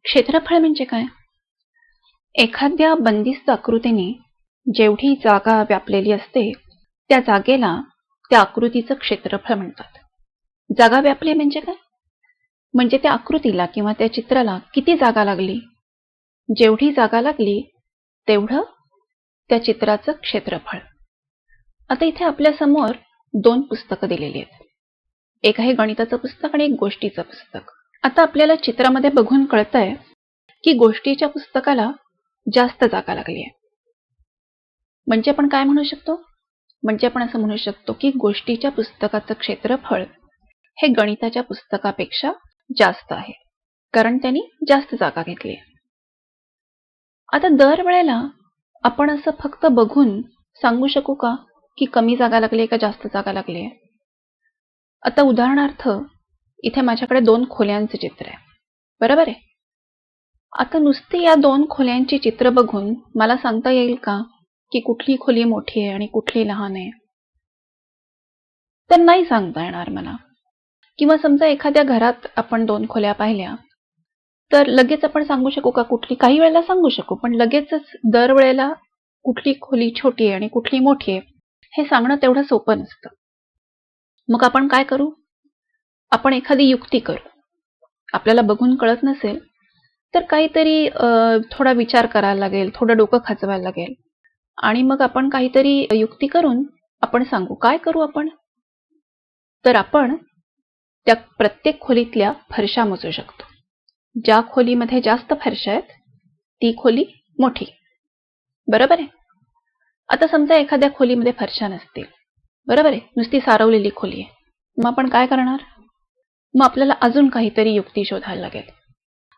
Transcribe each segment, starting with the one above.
क्षेत्रफळ म्हणजे काय? एखाद्या बंदिस्त आकृतीने जेवढी जागा व्यापलेली असते त्या जागेला त्या आकृतीचं क्षेत्रफळ म्हणतात. जागा व्यापली म्हणजे काय? म्हणजे त्या आकृतीला किंवा त्या चित्राला किती जागा लागली. जेवढी जागा लागली तेवढं त्या चित्राचं क्षेत्रफळ. आता इथे आपल्या समोर दोन पुस्तकं दिलेली आहेत. एक आहे गणिताचं पुस्तक आणि एक गोष्टीचं पुस्तक. आता आपल्याला चित्रामध्ये बघून कळतंय की गोष्टीच्या पुस्तकाला जास्त जागा लागली आहे. म्हणजे आपण काय म्हणू शकतो? म्हणजे आपण असं म्हणू शकतो की गोष्टीच्या पुस्तकाचं क्षेत्रफळ हे गणिताच्या पुस्तकापेक्षा जास्त आहे, कारण त्यांनी जास्त जागा घेतली आहे. आता दरवेळेला आपण असं फक्त बघून सांगू शकू का की कमी जागा लागली आहे का जास्त जागा लागली आहे? आता उदाहरणार्थ इथे माझ्याकडे दोन खोल्यांचे चित्र आहे, बरोबर आहे. आता नुसती या दोन खोल्यांची चित्र बघून मला सांगता येईल का की कुठली खोली मोठी आहे आणि कुठली लहान आहे? तर नाही सांगता येणार मला. किंवा समजा एखाद्या घरात आपण दोन खोल्या पाहिल्या तर लगेच आपण सांगू शकू का कुठली? काही वेळेला सांगू शकू, पण लगेचच दरवेळेला कुठली खोली छोटी आहे आणि कुठली मोठी आहे हे सांगणं तेवढं सोपं नसतं. मग आपण काय करू? आपण एखादी युक्ती करू. आपल्याला बघून कळत नसेल तर काहीतरी थोडा विचार करायला लागेल, थोडं डोकं खाजवायला लागेल आणि मग आपण काहीतरी युक्ती करून आपण सांगू. काय करू आपण? तर आपण त्या प्रत्येक खोलीतल्या फरशा मोजू शकतो. ज्या खोलीमध्ये जास्त फरशा आहेत ती खोली मोठी, बरोबर आहे. आता समजा एखाद्या खोलीमध्ये फरशा नसतील, बरोबर आहे, नुसती सारवलेली खोली आहे. मग आपण काय करणार? मग आपल्याला अजून काहीतरी युक्ती शोधायला लागेल.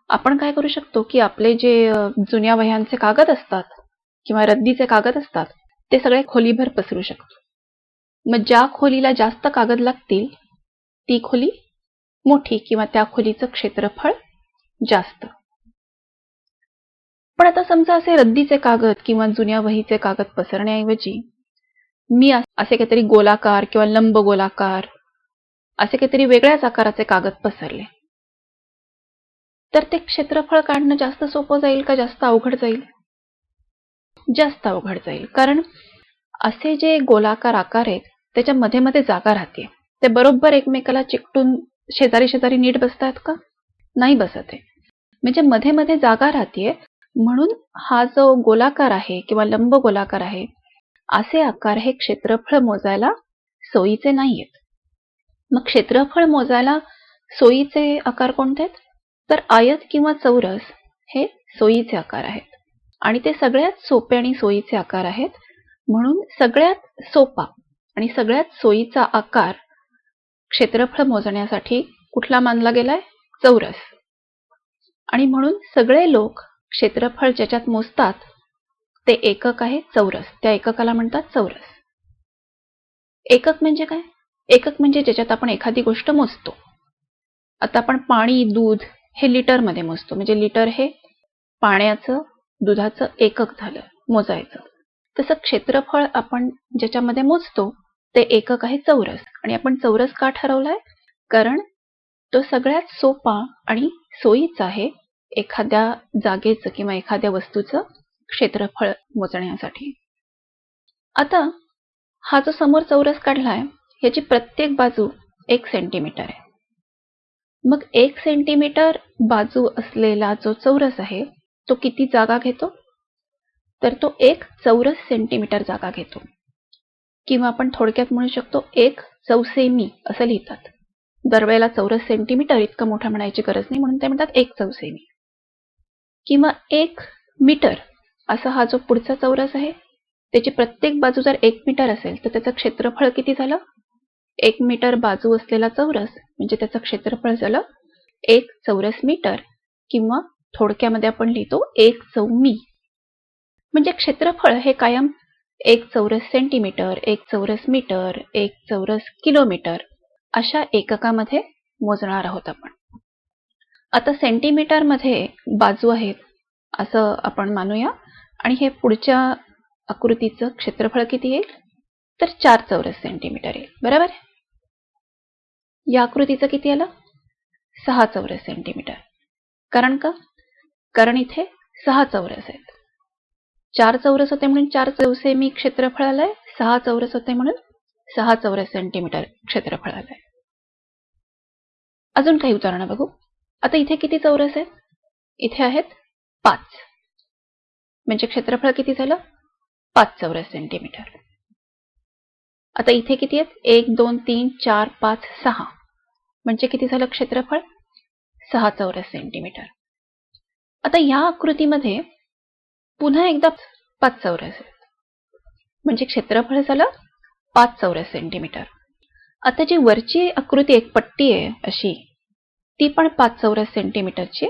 आपण काय करू शकतो की आपले जे जुन्या वह्यांचे कागद असतात किंवा रद्दीचे कागद असतात ते सगळे खोलीभर पसरू शकतो. मग ज्या खोलीला जास्त कागद लागतील ती खोली मोठी किंवा त्या खोलीचं क्षेत्रफळ जास्त. पण आता समजा असे रद्दीचे कागद किंवा जुन्या वहीचे कागद पसरण्याऐवजी मी असे काहीतरी गोलाकार किंवा लंब गोलाकार असे काहीतरी वेगळ्याच आकाराचे कागद पसरले तर ते क्षेत्रफळ काढणं जास्त सोपं जाईल का जास्त अवघड जाईल? जास्त अवघड जाईल. कारण असे जे गोलाकार आकार आहेत त्याच्या मध्ये मध्ये जागा राहते. ते बरोबर एकमेकाला चिकटून शेजारी शेजारी नीट बसतात का? नाही बसत आहे. म्हणजे मध्ये मध्ये जागा राहते, म्हणून हा जो गोलाकार आहे किंवा लंब गोलाकार आहे असे आकार हे क्षेत्रफळ मोजायला सोयीचे नाहीयेत. मग क्षेत्रफळ मोजायला सोयीचे आकार कोणते आहेत? तर आयत किंवा चौरस हे सोयीचे आकार आहेत आणि ते सगळ्यात सोपे आणि सोयीचे आकार आहेत. म्हणून सगळ्यात सोपा आणि सगळ्यात सोयीचा आकार क्षेत्रफळ मोजण्यासाठी कुठला मानला गेलाय? चौरस. आणि म्हणून सगळे लोक क्षेत्रफळ ज्याच्यात मोजतात ते एकक आहे चौरस. त्या एककाला म्हणतात चौरस. एकक म्हणजे काय? एकक म्हणजे ज्याच्यात आपण एखादी गोष्ट मोजतो. आता आपण पाणी, दूध हे लिटरमध्ये मोजतो, म्हणजे लिटर हे पाण्याचं दुधाचं एकक झालं मोजायचं. तसं क्षेत्रफळ आपण ज्याच्यामध्ये मोजतो ते एकक आहे चौरस. आणि आपण चौरस का ठरवलाय? कारण तो सगळ्यात सोपा आणि सोयीचा आहे एखाद्या जागेचं किंवा एखाद्या वस्तूचं क्षेत्रफळ मोजण्यासाठी. आता हा जो समोर चौरस काढलाय याची प्रत्येक बाजू 1 सेंटीमीटर आहे. मग 1 सेंटीमीटर बाजू असलेला जो चौरस आहे तो किती जागा घेतो? तर तो 1 चौरस सेंटीमीटर जागा घेतो. किंवा आपण थोडक्यात म्हणू शकतो 1 चौसेमी असं लिहितात. दरवेळेला चौरस सेंटीमीटर इतकं मोठं म्हणायची गरज नाही, म्हणून ते म्हणतात 1 चौसेमी. किंवा 1 मीटर असा हा जो पुढचा चौरस आहे त्याची प्रत्येक बाजू जर 1 मीटर असेल तर त्याचं क्षेत्रफळ किती झालं? 1 मीटर बाजू असलेला चौरस म्हणजे त्याचं क्षेत्रफळ झालं 1 चौरस मीटर किंवा थोडक्यामध्ये आपण लिहितो 1 चौमी. म्हणजे क्षेत्रफळ हे कायम 1 चौरस सेंटीमीटर, 1 चौरस मीटर, 1 चौरस किलोमीटर अशा एककामध्ये मोजणार आहोत आपण. आता सेंटीमीटर मध्ये बाजू आहेत असं आपण मानूया आणि हे पुढच्या आकृतीचं क्षेत्रफळ किती येईल? तर 4 चौरस सेंटीमीटर येईल, बरोबर. या आकृतीचं किती आलं? 6 चौरस सेंटीमीटर. कारण का? कारण इथे 6 चौरस आहेत. 4 चौरस होते म्हणून 4 चौसेमी क्षेत्रफळ आलंय. 6 चौरस होते म्हणून 6 चौरस सेंटीमीटर क्षेत्रफळ आलंय. अजून काही उदाहरणं बघू. आता इथे किती चौरस आहेत? इथे आहेत 5. म्हणजे क्षेत्रफळ किती झालं? 5 चौरस सेंटीमीटर. आता इथे किती आहेत? 1 2 3 4 5 6. म्हणजे किती झालं क्षेत्रफळ? 6 चौरस सेंटीमीटर. आता या आकृतीमध्ये पुन्हा एकदा 5 चौरस आहेत. म्हणजे क्षेत्रफळ झालं 5 चौरस सेंटीमीटर. आता जी वरची आकृती एक पट्टी आहे अशी, ती पण 5 चौरस सेंटीमीटरची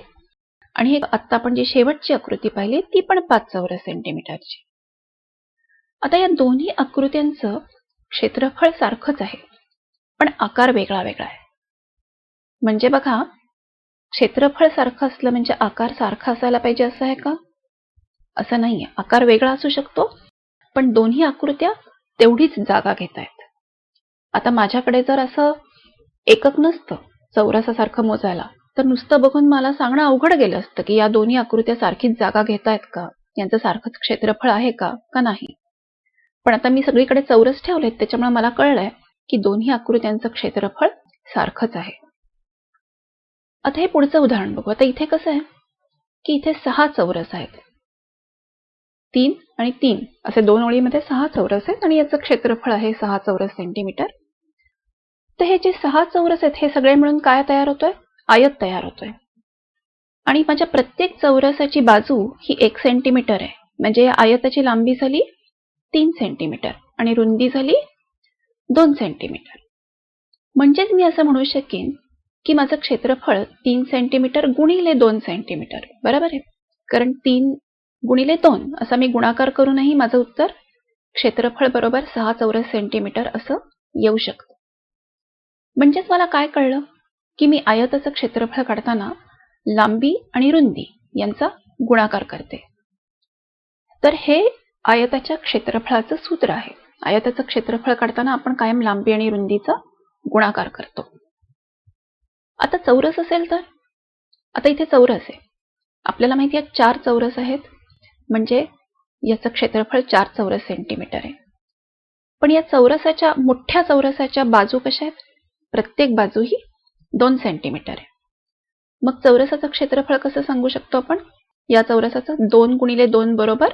आणि आता आपण जी शेवटची आकृती पाहिली ती पण 5 चौरस सेंटीमीटरची. आता या दोन्ही आकृत्यांचं क्षेत्रफळ सारखंच आहे, पण आकार वेगळा वेगळा आहे. म्हणजे बघा, क्षेत्रफळ सारखं असलं म्हणजे आकार सारखा असायला पाहिजे असं आहे का? असं नाहीये. आकार वेगळा असू शकतो, पण दोन्ही आकृत्या तेवढीच जागा घेत आहेत. आता माझ्याकडे जर असं एकक नसतं चौरसासारखं मोजायला, तर नुसतं बघून मला सांगणं अवघड गेलं असतं की या दोन्ही आकृत्या सारखीच जागा घेत आहेत का, यांचं सारखंच क्षेत्रफळ आहे का नाही. पण आता मी सगळीकडे चौरस ठेवलेत, त्याच्यामुळे मला कळलंय की दोन्ही आकृत्यांचं क्षेत्रफळ सारखंच आहे. आता हे पुढचं उदाहरण बघू. आता इथे कसं आहे की इथे 6 चौरस आहेत. 3 आणि 3 असे 2 ओळीमध्ये 6 चौरस आहेत आणि याचं क्षेत्रफळ आहे 6 चौरस सेंटीमीटर. तर हे जे 6 चौरस आहेत हे सगळे मिळून काय तयार होतोय? आयत तयार होतोय. आणि माझ्या प्रत्येक चौरसाची बाजू ही 1 सेंटीमीटर आहे. म्हणजे या आयताची लांबी झाली 3 सेंटीमीटर आणि रुंदी झाली 2 सेंटीमीटर. म्हणजेच मी असं म्हणू शकेन की माझं क्षेत्रफळ 3 सेंटीमीटर गुणिले 2 सेंटीमीटर बरोबर आहे. कारण 3 गुणिले 2 असा मी गुणाकार करूनही माझं उत्तर क्षेत्रफळ बरोबर 6 चौरस सेंटीमीटर असं येऊ शकतं. म्हणजेच मला काय कळलं की मी आयताचं क्षेत्रफळ काढताना लांबी आणि रुंदी यांचा गुणाकार करते. तर हे आयताच्या क्षेत्रफळाचं सूत्र आहे. आयताचं क्षेत्रफळ काढताना आपण कायम लांबी आणि रुंदीचा गुणाकार करतो. आता चौरस असेल तर, आता इथे चौरस आहे. आपल्याला माहिती आहे 4 चौरस आहेत, म्हणजे याचं क्षेत्रफळ 4 चौरस सेंटीमीटर आहे. पण या चौरसाच्या मोठ्या चौरसाच्या बाजू कशा आहेत? प्रत्येक बाजू ही 2 सेंटीमीटर आहे. मग चौरसाचं क्षेत्रफळ कसं सांगू शकतो आपण? या चौरसाचं 2 गुणिले 2 बरोबर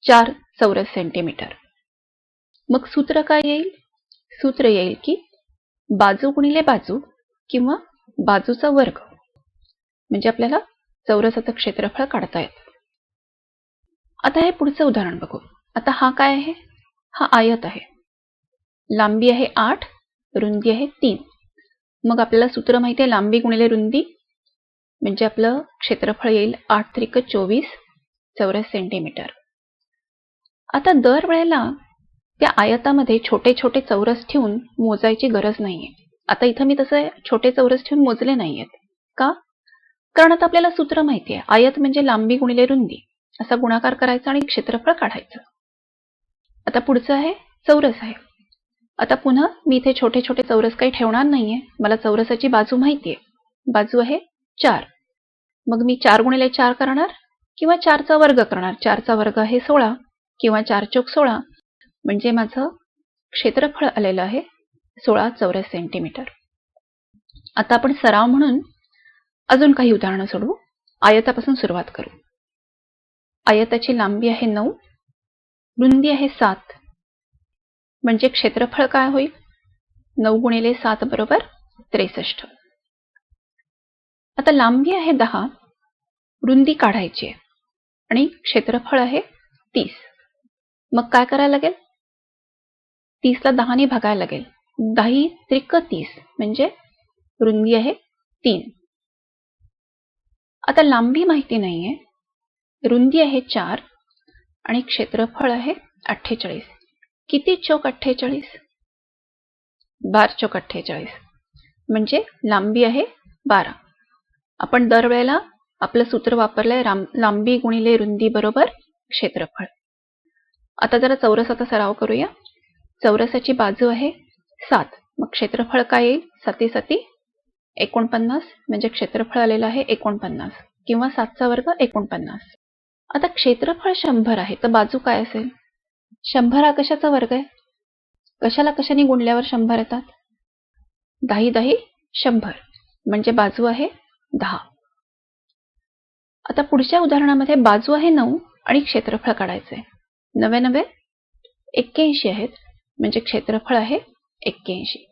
4 चौरस सेंटीमीटर. मग सूत्र काय येईल? सूत्र येईल की बाजू गुणिले बाजू किंवा बाजूचा वर्ग, म्हणजे आपल्याला चौरसाचं क्षेत्रफळ काढता येतं. आता हे पुढचं उदाहरण बघू. आता हा काय आहे? हा आयत आहे. लांबी आहे 8, रुंदी आहे 3. मग आपल्याला सूत्र माहिती आहे लांबी गुणिले रुंदी, म्हणजे आपलं क्षेत्रफळ येईल 8 त्रिक 24 चौरस सेंटीमीटर. आता दर वेळेला त्या आयतामध्ये छोटे छोटे चौरस ठेवून मोजायची गरज नाहीये. आता इथं मी तसं छोटे चौरस ठेवून मोजले नाहीयेत. का? कारण आता आपल्याला सूत्र माहिती आहे. आयत म्हणजे लांबी गुणिले रुंदी असा गुणाकार करायचा आणि क्षेत्रफळ काढायचं. आता पुढचं आहे चौरस आहे. आता पुन्हा मी इथे छोटे छोटे चौरस काही ठेवणार नाहीये. मला चौरसाची बाजू माहिती आहे. बाजू आहे 4. मग मी 4 गुणिले 4 करणार किंवा 4चा वर्ग करणार. 4चा वर्ग आहे 16 किंवा 4 चौक 16, म्हणजे माझं क्षेत्रफळ आलेलं आहे 16 चौरस सेंटीमीटर. आता आपण सराव म्हणून अजून काही उदाहरणं सोडवू. आयतापासून सुरुवात करू. आयताची लांबी आहे 9, रुंदी आहे 7, म्हणजे क्षेत्रफळ काय होईल? 9 गुणिले 7 बरोबर 63. आता लांबी आहे 10, रुंदी काढायची आहे आणि क्षेत्रफळ आहे 30. मग काय करायला लागेल? 30ला 10ने भागायला लागेल. 10 त्रिक 30, म्हणजे रुंदी आहे 3. आता लांबी माहिती नाहीये, रुंदी आहे 4 आणि क्षेत्रफळ आहे 48. किती चौक 48? 12 चौक 48, म्हणजे लांबी आहे 12. आपण दरवेळेला आपलं सूत्र वापरलंय लांबी गुणिले रुंदी बरोबर क्षेत्रफळ. आता जरा चौरसाचा सराव करूया. चौरसाची बाजू आहे 7, मग क्षेत्रफळ काय येईल? 7 7 49, म्हणजे क्षेत्रफळ आलेलं आहे 49. किंवा 7चा वर्ग 49. आता क्षेत्रफळ 100 आहे तर बाजू काय असेल? 100 हा कशाचा वर्ग आहे? कशाला कशाने गुणल्यावर 100 येतात? 10 10 100 म्हणजे बाजू आहे 10. आता पुढच्या उदाहरणामध्ये बाजू आहे 9 आणि क्षेत्रफळ काढायचे आहे. 9 9 81 आहेत म्हणजे क्षेत्रफळ आहे 81.